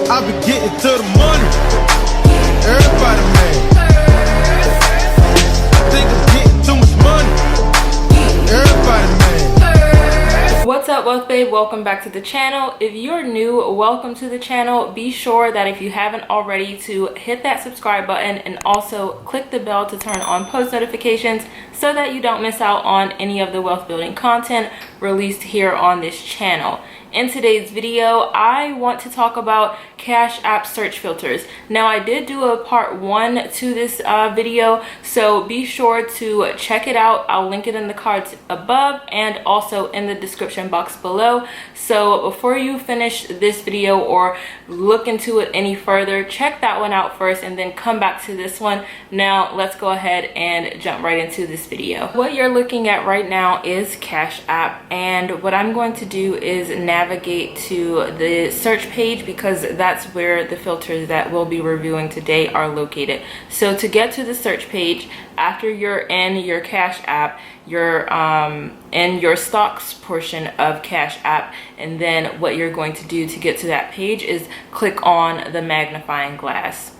I be getting to the money. Everybody mad. I think I'm getting too much money. Everybody mad. What's up, Wealth Babe? Welcome back to the channel. If you're new, welcome to the channel. Be sure that if you haven't already to hit that subscribe button and also click the bell to turn on post notifications so that you don't miss out on any of the wealth building content released here on this channel. In today's video, I want to talk about Cash App search filters. Now, I did do a part 1 to this video, so be sure to check it out. I'll link it in the cards above and also in the description box below. So before you finish this video or look into it any further, check that one out first and then come back to this one. Now, let's go ahead and jump right into this video. What you're looking at right now is Cash App, and what I'm going to do is navigate to the search page because that's where the filters that we'll be reviewing today are located. So to get to the search page, after you're in your Cash App, you're in your stocks portion of Cash App, and then what you're going to do to get to that page is click on the magnifying glass.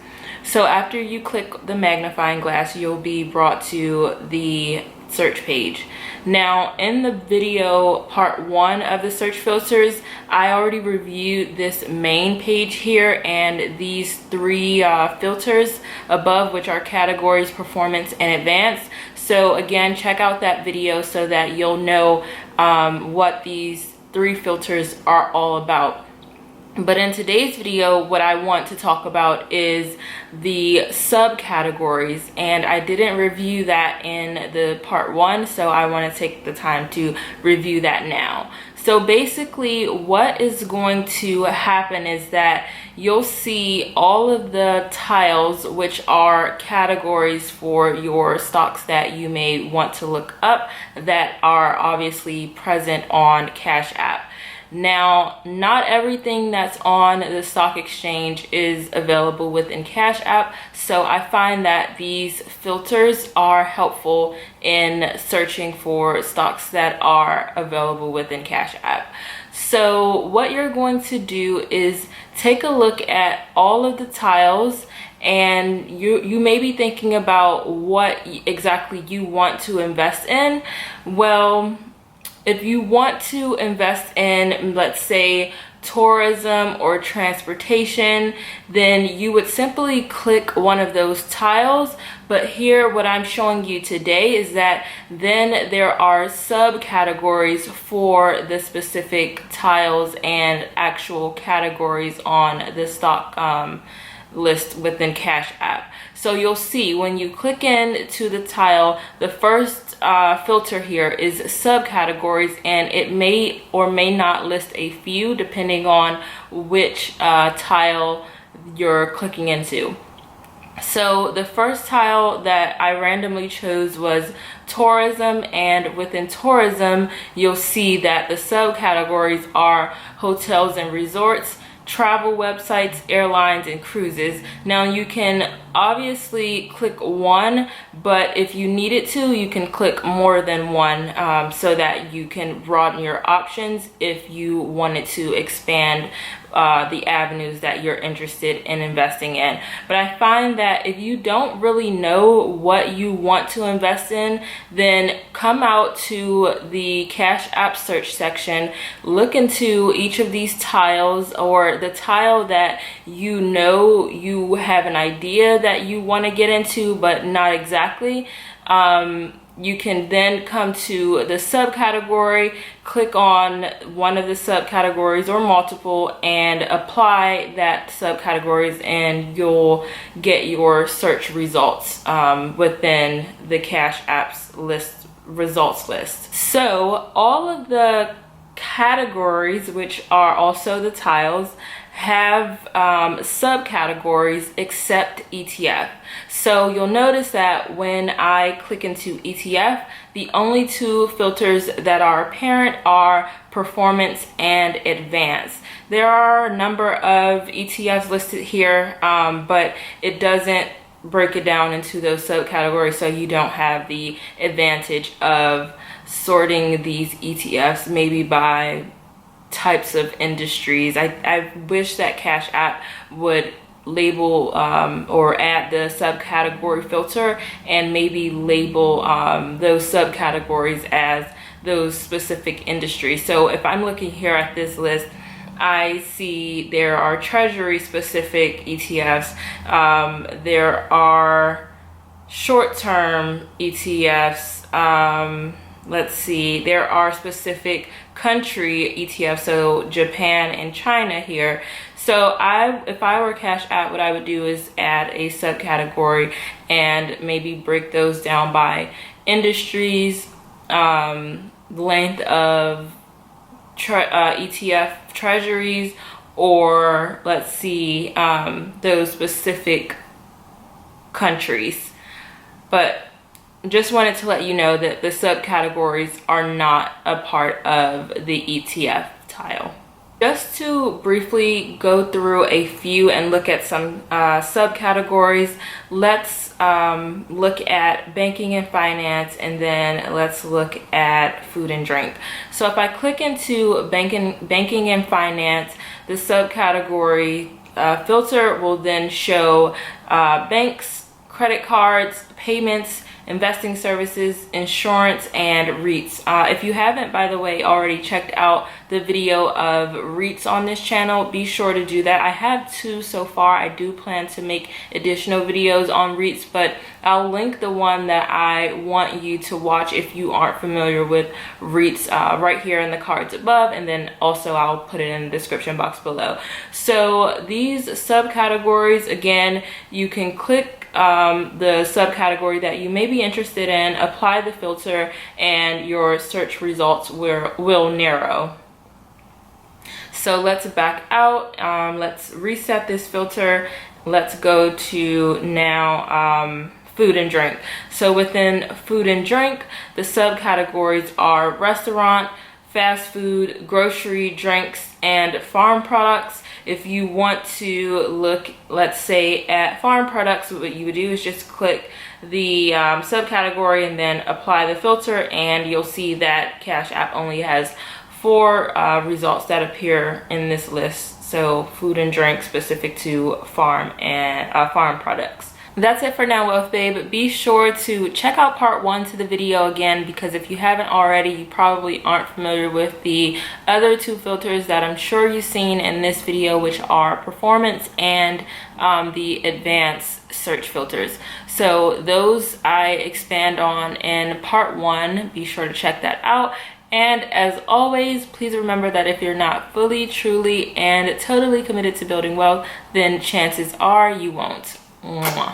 So after you click the magnifying glass, you'll be brought to the search page. Now, in the video part 1 of the search filters, I already reviewed this main page here and these 3 filters above, which are categories, performance, and advanced. So again, check out that video so that you'll know what these 3 filters are all about. But in today's video, what I want to talk about is the subcategories, and I didn't review that in the part 1, so I want to take the time to review that now. So basically what is going to happen is that you'll see all of the tiles, which are categories for your stocks that you may want to look up, that are obviously present on Cash App. Now, not everything that's on the stock exchange is available within Cash App, so I find that these filters are helpful in searching for stocks that are available within Cash App. So what you're going to do is take a look at all of the tiles, and you may be thinking about what exactly you want to invest in. Well, if you want to invest in, let's say, tourism or transportation, then you would simply click one of those tiles. But here, what I'm showing you today is that then there are subcategories for the specific tiles and actual categories on the stock list within Cash App. So you'll see when you click in to the tile, the first filter here is subcategories, and it may or may not list a few depending on which tile you're clicking into. So the first tile that I randomly chose was tourism, and within tourism you'll see that the subcategories are hotels and resorts, travel websites, airlines, and cruises. Now, you can obviously click one, but if you needed to, you can click more than one so that you can broaden your options if you wanted to expand the avenues that you're interested in investing in. But I find that if you don't really know what you want to invest in, then come out to the Cash App search section, look into each of these tiles, or the tile that you know you have an idea that you want to get into but not exactly. You can then come to the subcategory, click on one of the subcategories or multiple, and apply that subcategories, and you'll get your search results within the Cash App's results list. So all of the categories, which are also the tiles, have subcategories except ETF. So you'll notice that when I click into ETF, the only 2 filters that are apparent are performance and advanced. There are a number of ETFs listed here, but it doesn't break it down into those subcategories, so you don't have the advantage of sorting these ETFs maybe by types of industries. I wish that Cash App would label or add the subcategory filter and maybe label those subcategories as those specific industries. So if I'm looking here at this list, I see there are treasury specific ETFs, there are short-term ETFs, let's see, there are specific country ETFs, so Japan and China here. So if I were Cash App, what I would do is add a subcategory and maybe break those down by industries, length of ETF treasuries, or let's see, those specific countries. But just wanted to let you know that the subcategories are not a part of the ETF tile. Just to briefly go through a few and look at some subcategories, let's look at banking and finance, and then let's look at food and drink. So if I click into banking and finance, the subcategory filter will then show banks, credit cards, payments, investing services, insurance, and REITs. If you haven't, by the way, already checked out the video of REITs on this channel, be sure to do that. I have 2 so far. I do plan to make additional videos on REITs, but I'll link the one that I want you to watch if you aren't familiar with REITs right here in the cards above, and then also I'll put it in the description box below. So these subcategories, again, you can click the subcategory that you may be interested in, apply the filter, and your search results will narrow. So let's back out. Let's reset this filter. Let's go to now food and drink. So within food and drink, the subcategories are restaurant, fast food, grocery, drinks, and farm products. If you want to look, let's say, at farm products, what you would do is just click the subcategory and then apply the filter, and you'll see that Cash App only has 4 results that appear in this list. So food and drink specific to farm and farm products. That's it for now, Wealth Babe. Be sure to check out part 1 to the video again, because if you haven't already, you probably aren't familiar with the other 2 filters that I'm sure you've seen in this video, which are performance and the advanced search filters. So those I expand on in part 1. Be sure to check that out. And as always, please remember that if you're not fully, truly, and totally committed to building wealth, then chances are you won't. Mwah.